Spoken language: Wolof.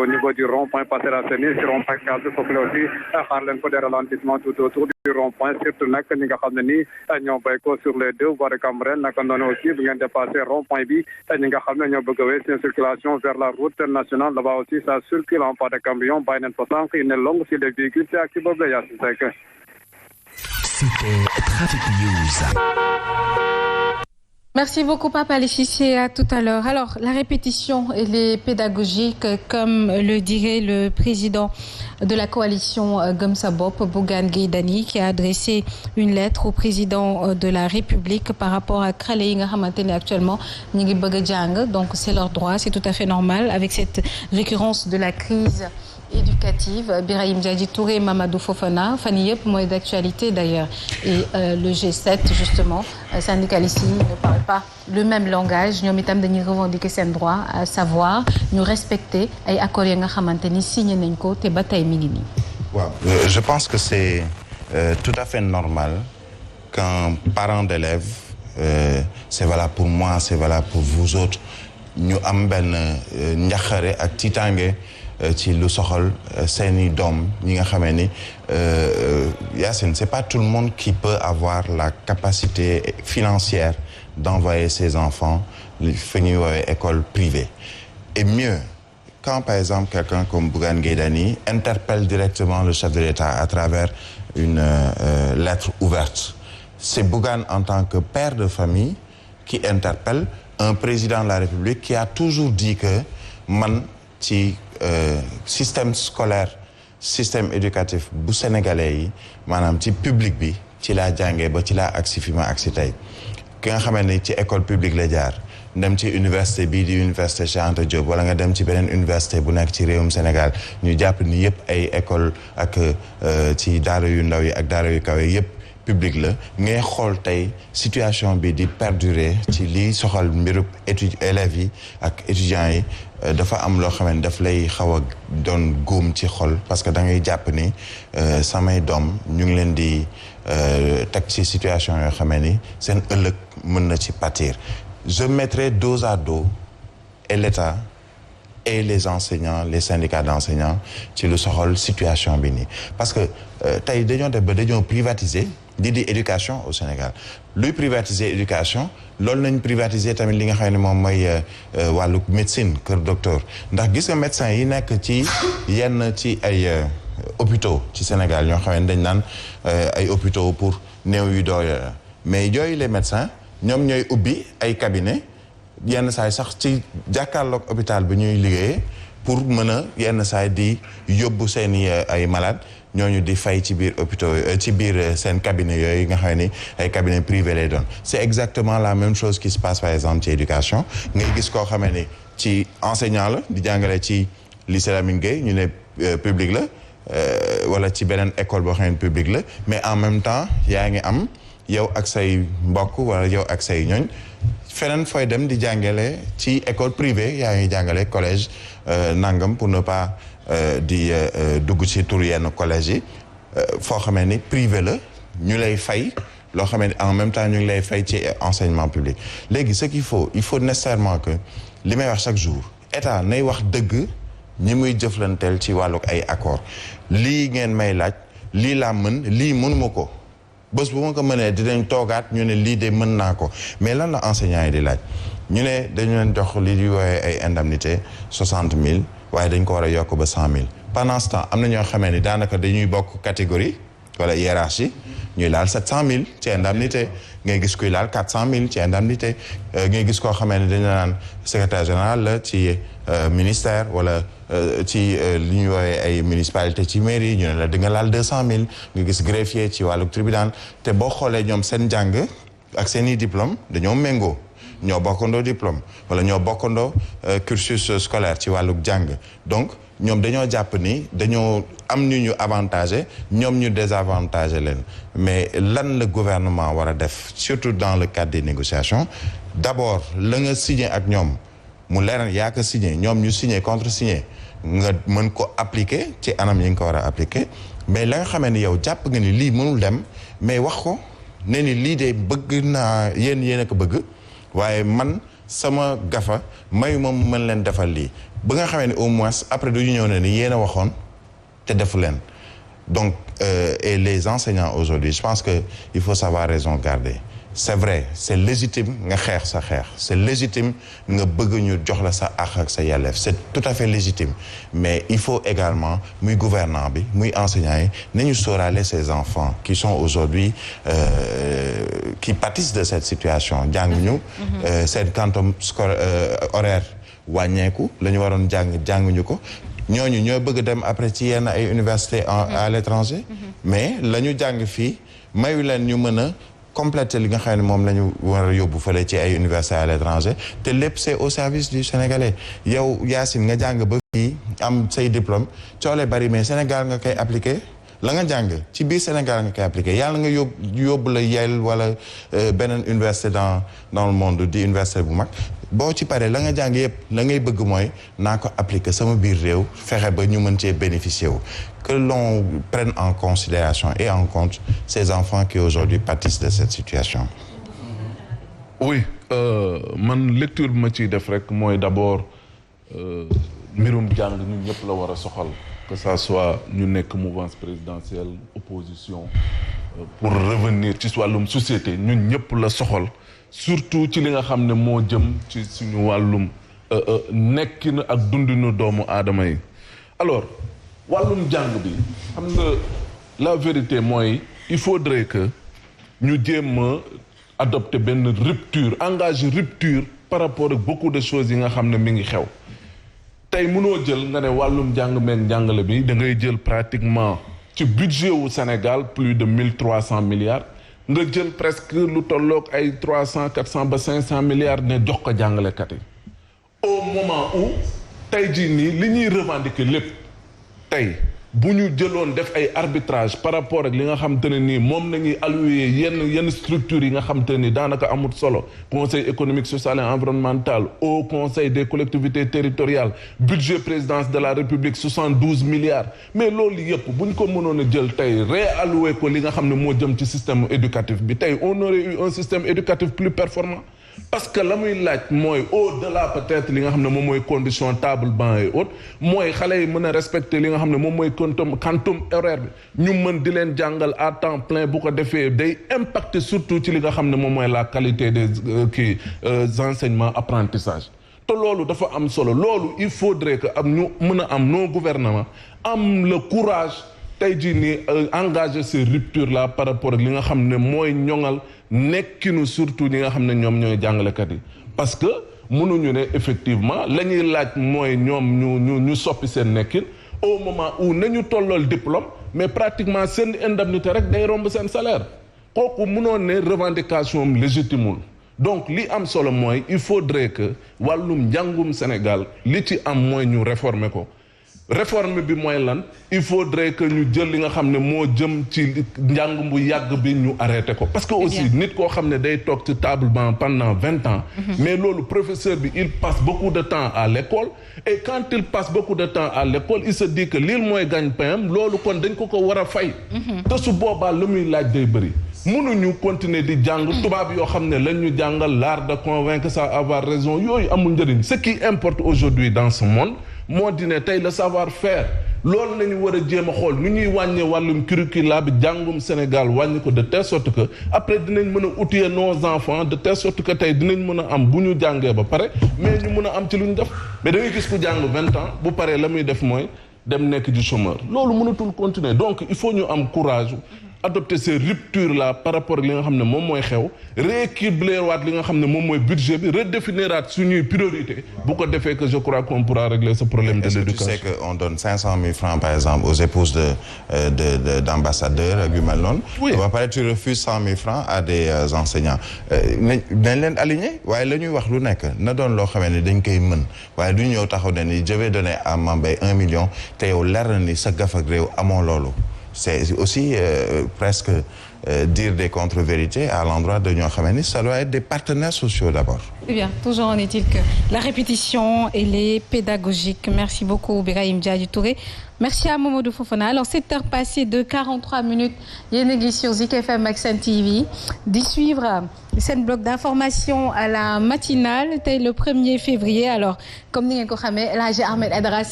niveau du rond-point Parcelles Assainies si rond-point Case foofu la aussi xaar leen ko des ralentissements tout autour du rond-point surtout nag ñi nga xam ne nii ñoo béy ko sur les deux voies de Cambérène naka noonu aussi bu ngeen dépassé rond-point bi ñi nga xam ne ñoo bëgg a wéy seen circulation vers la route nationale là-bas aussi ça circule en pas de camion bàyyi nañ fa sànq il est long si les véhicules c'est actif boobu la Yacine Seck. C'était Trafic News. Merci beaucoup Papa Alé Cissé, à tout à l'heure. Alors, la répétition, elle est pédagogique, comme le dirait le président de la coalition Gëm Sa Bopp, Bougane Gueye Dany, qui a adressé une lettre au président de la République par rapport à xale yi nga xamante ne actuellement ñu ngi bëgg a jàng. Donc, c'est leur droit, c'est tout à fait normal avec cette récurrence de la crise éducative. Birahim Diadji Touré, Mamadou Fofana, fan yii yëpp mooy d'actualité d'ailleurs. Et le G7 justement, syndicalistes yi ne parlent pas le même langage. Ñoom itam dañuy revendiquer seen droit, à savoir ñu respecter ay accords yi nga xamante ni signé nañ ko te ba tey mi ngi nii. Waaw, je pense que c'est tout à fait normal qu'un parent d'élève, c'est valable pour moi, c'est valable pour vous autres, ñu am benn njaxare ak tiitaange ci lu soxal seeni doom ñi nga xamee ni Yacine, c'est pas tout le monde qui peut avoir la capacité financière d'envoyer ses enfants fi ñuy woowee école privée. Et mieux, quand par exemple quelqu'un comme Bougane Gueye Dany interpelle directement le chef de l'État à travers une lettre ouverte, c'est Bougane en tant que père de famille qui interpelle un président de la République qui a toujours dit que man ci système scolaire système éducatif bu sénégalais yi maanaam ci public bi ci laa jàngee ba ci laa agsi fi ma agsi tey ki nga xamante ni ci école publique la jaar dem ci université bii di université Cheikh Anta Diop wala nga dem ci beneen université bu nekk ci réewum Sénégal ñu jàpp ni yëpp ay école ak ci daara yu ndaw yi ak daara yu kawe yëpp public la ngay xool tey situation bi di perdurer ci lii soxal mbirub élèves yi ak étudiants yi dafa am loo xam ne daf lay xaw a doon góom ci xol parce que da ngay jàpp ni samay doom ñu ngi leen di teg ci situation yoo xam ni seen ëllëg mën na ci pâtir. Je mettrai dos à dos et l'État et les enseignants, les syndicats d'enseignants ci lu soxal situation bi nii parce que tey dañoo def ba dañoo privatiser di éducation au Sénégal luy privatiser éducation loolu nañ privatiser tamit li nga xam ne moom mooy wàllu médecine kër docteur ndax gis nga médecin yi nekk ci yenn ci ay hôpitaux ci Sénégal ñoo xam ne dañ naan ay hôpitaux pour néew yu doole mais yooyu les médecins ñoom ñooy ubbi ay cabinet yenn saay sax ci jàkkaarloog hôpital bi ñuy liggéeyee pour mën a yenn saay di yóbbu seeni ay malade ñooñu di fay ci biir hôpitaux ci biir seen cabinet yooyu nga xam ni ay cabinet privé lay doon c'est exactement la même chose qui se passe par exemple ci éducation ngay gis koo xamee ni ci enseignant la di jàngale ci lycée Lamine Gueye ñu ne public la wala ci beneen école boo xam ne public la mais en même temps yaa ngi am yow ak say mbokk wala yow ak say ñooñ feneen fooy dem di jàngale ci école privée yaa ngi jàngale collège nangam pour ne pas di dugg ci tur yenn collège yi foo xamee ni privé la ñu lay fay loo xamee ni en même temps ñu ngi lay fay ci enseignement public léegi ce qu'il faut nécessairement que li may wax chaque jour état nay wax dëgg ñi muy jëflanteel ci wàllug ay accord lii ngeen may laaj lii laa mën lii mënuma ko bés bu ma ko mënee dinañ toogaat ñu ne lii de mën naa ko mais lan la enseignants yi di laaj ñu ne dañu leen jox lii di woowee ay indemnité 60 000 waaye dañ ko war a yokk ba 100 000 pendant ce temps am na ñoo xamee ni daanaka dañuy bokk catégorie wala hiérarchie ñuy laal 700 000 ci indemnité ngay gis kuy laal 400 000 ci indemnité ngay gis koo xamee ni dañu naan secrétaire général la ci ministère wala ci li ñuy woowee ay municipalité ci mairie ñu ne la di nga laal 200 000 nga gis greffier ci wàllu tribunal te boo xoolee ñoom seen jàng ak seen i diplôme dañoo méngoo ñoo bokkandoo diplôme wala ñoo bokkandoo cursus scolaire ci wàllu jàng donc ñoom dañoo jàpp ni dañoo am ñu avantagé ñoom ñu désavantagé leen mais lan la gouvernement war a def surtout dans le cadre des négociations d'abord la nga signé ak ñoom mu leer yaa ko signé ñoom ñu signé contresigné nga mën ko appliquer ci anam yi nga ko war a appliquer mais la nga xamee ni yow jàpp nga ni lii mënul dem mais wax ko ne ni lii de bëgg naa yéen a ko bëgg waaye man sama gafa mayu ma mën leen defal lii ba nga xamee ne au moins après du ñu ñëw ne ni yéen a waxoon te defu leen donc et les enseignants aujourd'hui je pense que il faut savoir raison garder c'est vrai c'est légitime nga xeex sa xeex c'est légitime nga bëgg ñu jox la sa àq ak sa yelleef c'est tout à fait légitime mais il faut également muy gouvernant bi muy enseignants yi nañu sóoraale ces enfants qui sont aujourd'hui qui pâtissent de cette situation jànguñu seen quantum horaire wàññeeku la ñu waroon jànguñu ko ñooñu ñoo bëgg dem après ci yenn ay universités à l'étranger mais la ñu jàng fii mayu leen ñu mën a compléter li nga xam ne moom la ñu war a yóbbu fële ci ay universités à l'étranger te lépp c'est au service du Sénégalais yow Yacine nga jàng ba fii am say diplôme coole bari mais Sénégal nga koy appliquer la nga jàng ci biir Sénégal nga koy appliquer yàlla nga yóbbu la Yale wala beneen université dans le monde di université bu mag boo ci paree la nga jàng yëpp la ngay bëgg mooy naa ko appliquer sama biir réew fexe ba ñu mën cee bénéficier wu que l'on prenne en considération et en compte ces enfants qui aujourd'hui pâtissent de cette situation. Oui man lecture bi ma ciy def rek mooy d'abord mbirum jàng ñun ñëpp la war a soxal que ça soit ñu nekk mouvance présidentielle opposition pour revenir ci wàllum société ñun ñëpp la soxal surtout ci li nga xam ne moo jëm ci suñu wàllum nekkin ak dundinu doomu aadama yi alors wàllum jàng bi xam nga la vérité mooy il faudrait que ñu jéem a adopter benn rupture engagé rupture par rapport ak beaucoup de choses yi nga xam ne mi ngi xew tey mënoo jël nga ne wàllum jàng meeg njàngale bi da ngay jël pratiquement ci budget wu Sénégal plus de 1300 milliards nga jël presque lu tolloog ay 300 400 ba 500 milliards ne jox ko jàngalekat yi au moment où tey jii nii li ñuy revendiquer lépp tey bu ñu jëloon def ay arbitrage par rapport ak li nga xam te ne nii moom nañuy allouer yenn structures yi nga xam te ne nii daanaka amul solo conseil économique social et environnemental au conseil des collectivités territoriales budget présidence de la république 72 milliards mais loolu yëpp bu ñu ko mënoon a jël tey réallouer ko li nga xam ne moo jëm ci système éducatif bi tey on aurait eu un système éducatif plus performant parce que la muy laaj mooy au-delà peut-être li nga xam ne moom mooy condition table banc et autres mooy xale yi mën a respecter li nga xam ne moom mooy quantum horaire bi ñu mën di leen jàngal à temps plein bu ko defee day impacter surtout ci li nga xam ne moom mooy la qualité des enseignements apprentissage te loolu dafa am solo loolu il faudrait que am ñu mën a am nos gouvernements am le courage tey jii nii engager ces ruptures là par rapport ak li nga xam ne mooy ñoŋal nekkinu surtout ñi nga xam ne ñoom ñooy jàngalekat yi parce que mënuñu ne effectivement la ñuy laaj mooy ñoom ñu soppi seen nekkin au moment où nañu tollool diplôme mais pratiquement seen indemnité rek day romb seen salaire kooku mënoon ne revendication am légitimul donc li am solo mooy il faudrait que wàllum njàngum Sénégal li ci am mooy ñu réformer ko réforme bi mooy lan il faudrait que ñu jël li nga xam ne moo jëm ci njàng bu yàgg bi ñu arrêté ko parce que aussi nit koo xam ne day toog ci table banc pendant 20 ans mais loolu professeur bi il passe beaucoup de temps à l'école et quand il passe beaucoup de temps à l'école il se dit que lii mooy gagne-pain loolu kon dañ ko war a fay te su boobaa lu muy laaj day bëri mënuñu continuer di jàng tubaab yoo xam ne lañ ñu jàngal l'art de convaincre sans avoir raison yooyu amul njëriñ ce qui importe aujourd'hui dans ce monde moo di ne tey le savoir-faire loolu nañu war a jéem a xool nu ñuy wàññee wàllum curricula bi jàngum Sénégal wàññi ko de telle sorte que après dinañ mën a outiller nos enfants de telle sorte que tey dinañ mën a am bu ñu jàngee ba pare mais ñu mën a am ci lu ñu def mais da ngay gis ku jàng 20 ans bu paree la muy def mooy dem nekk di chômeur loolu mënatul continuer donc il faut ñu am courage adopter ces ruptures là par rapport ak li nga xam ne moom mooy xew rééquilibrer waat li nga xam ne moom mooy budget bi redéfiniraat suñuy priorité bu ko defee que je crois qu'on pourra régler ce problème de l'éducation. Est-ce que tu sais qu'on donne 500 000 francs par exemple aux épouses d'ambassadeurs ak yu mel noonu. Oui. Ba pare tu refuses 100 000 francs à des enseignants nañ leen aligner waaye la ñuy wax lu nekk na doon loo xamee ne dañ koy mën waaye du ñëw taxaw ne ni je vais donner à Mambay 1 million te yow leer na ni sa gaf ak réew amoo loolu. C'est aussi presque dire des contre-vérités à l'endroit de ñoo xamante ni ça doit être des partenaires sociaux d'abord. Eh bien, toujours en est-il que la répétition elle est pédagogique. Merci beaucoup Birahim Diadji Touré. Merci à Mamadou Fofana. Alors 7h passées de 43 minutes yéen a ngi sur Zik FM ak Sen TV di suivre seen bloc d'information à la matinale tey le 1er février. Alors comme ni ngeen ko xamee El Hadji Ahmed Aidara